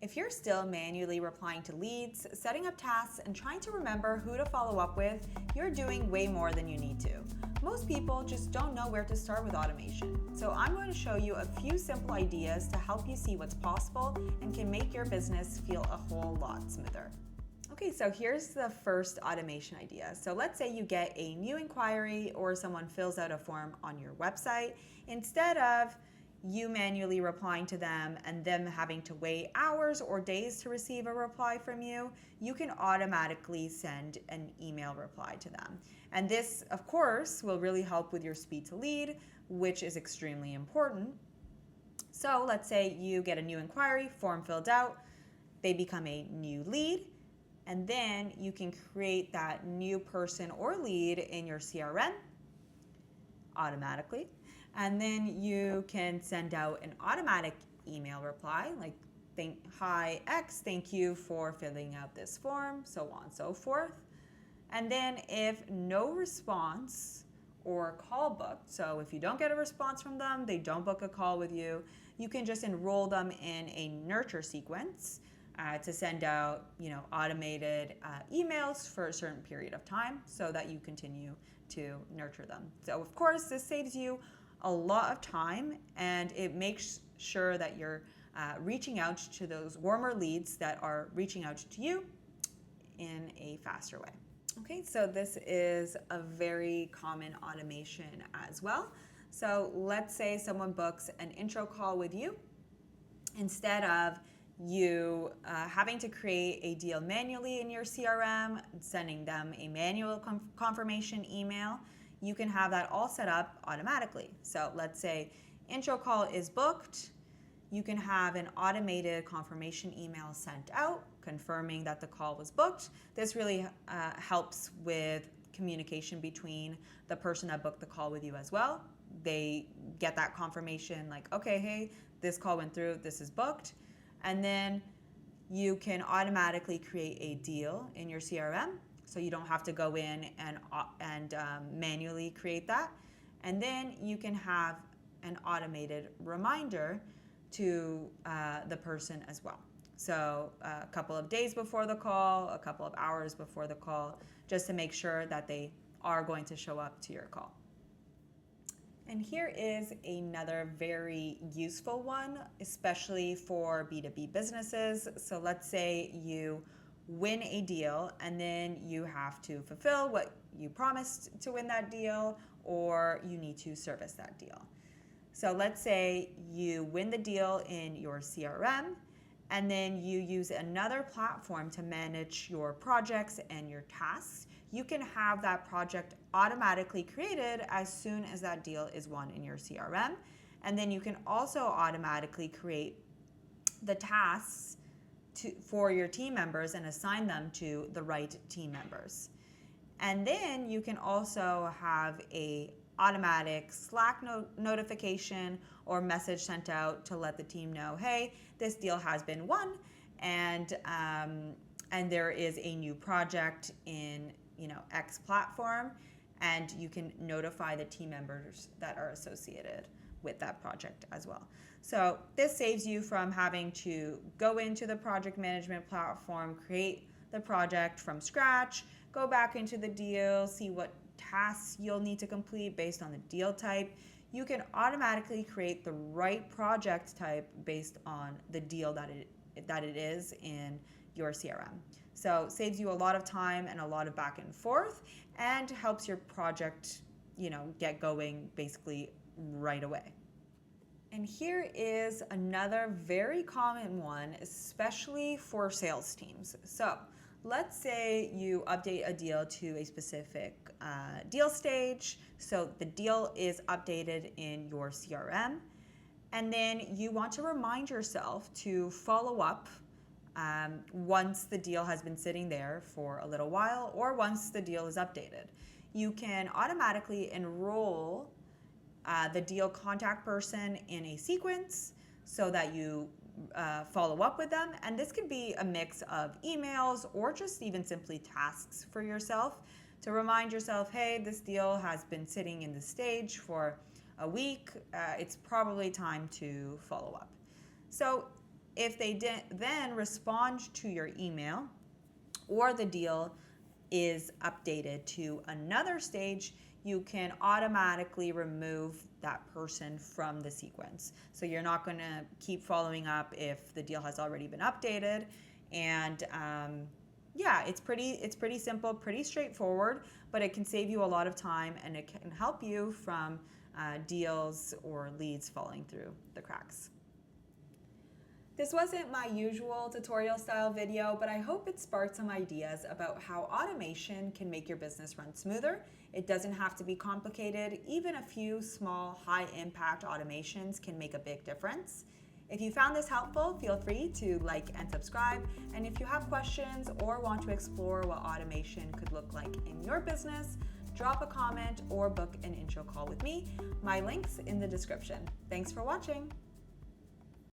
If you're still manually replying to leads, setting up tasks, and trying to remember who to follow up with, you're doing way more than you need to. Most people just don't know where to start with automation. So I'm going to show you a few simple ideas to help you see what's possible and can make your business feel a whole lot smoother. Okay, so here's the first automation idea. So let's say you get a new inquiry or someone fills out a form on your website. Instead of you manually replying to them and them having to wait hours or days to receive a reply from you, you can automatically send an email reply to them. And this, of course, will really help with your speed to lead, which is extremely important. So let's say you get a new inquiry, form filled out, they become a new lead, and then you can create that new person or lead in your CRM automatically. And then you can send out an automatic email reply like, hi X, thank you for filling out this form, so on and so forth. And then if no response or call booked, so if you don't get a response from them, they don't book a call with you, you can just enroll them in a nurture sequence to send out, automated emails for a certain period of time so that you continue to nurture them. So of course, this saves you a lot of time and it makes sure that you're reaching out to those warmer leads that are reaching out to you in a faster way. Okay, so this is a very common automation as well. So let's say someone books an intro call with you. Instead of you having to create a deal manually in your CRM, sending them a manual confirmation email, you can have that all set up automatically. So let's say intro call is booked, you can have an automated confirmation email sent out confirming that the call was booked. This really helps with communication between the person that booked the call with you as well. They get that confirmation like, okay, hey, this call went through, this is booked. And then you can automatically create a deal in your CRM. So you don't have to go in and manually create that. And then you can have an automated reminder to the person as well. So a couple of days before the call, a couple of hours before the call, just to make sure that they are going to show up to your call. And here is another very useful one, especially for B2B businesses. So let's say you win a deal and then you have to fulfill what you promised to win that deal, or you need to service that deal. So let's say you win the deal in your CRM and then you use another platform to manage your projects and your tasks. You can have that project automatically created as soon as that deal is won in your CRM. And then you can also automatically create the tasks for your team members and assign them to the right team members. And then you can also have a automatic Slack notification or message sent out to let the team know, hey, this deal has been won, and there is a new project in X platform, and you can notify the team members that are associated with that project as well. So this saves you from having to go into the project management platform, create the project from scratch, go back into the deal, see what tasks you'll need to complete based on the deal type. You can automatically create the right project type based on the deal that it is in your CRM. So saves you a lot of time and a lot of back and forth, and helps your project, get going basically right away. And here is another very common one, especially for sales teams. So let's say you update a deal to a specific deal stage. So the deal is updated in your CRM. And then you want to remind yourself to follow up once the deal has been sitting there for a little while, or once the deal is updated. You can automatically enroll the deal contact person in a sequence so that you follow up with them. And this could be a mix of emails or just even simply tasks for yourself to remind yourself, hey, this deal has been sitting in the stage for a week. It's probably time to follow up. So If they then respond to your email or the deal is updated to another stage, you can automatically remove that person from the sequence. So you're not going to keep following up if the deal has already been updated. And yeah, it's pretty simple, pretty straightforward, but it can save you a lot of time and it can help you from deals or leads falling through the cracks. This wasn't my usual tutorial style video, but I hope it sparked some ideas about how automation can make your business run smoother. It doesn't have to be complicated. Even a few small, high impact automations can make a big difference. If you found this helpful, feel free to like and subscribe. And if you have questions or want to explore what automation could look like in your business, drop a comment or book an intro call with me. My link's in the description. Thanks for watching.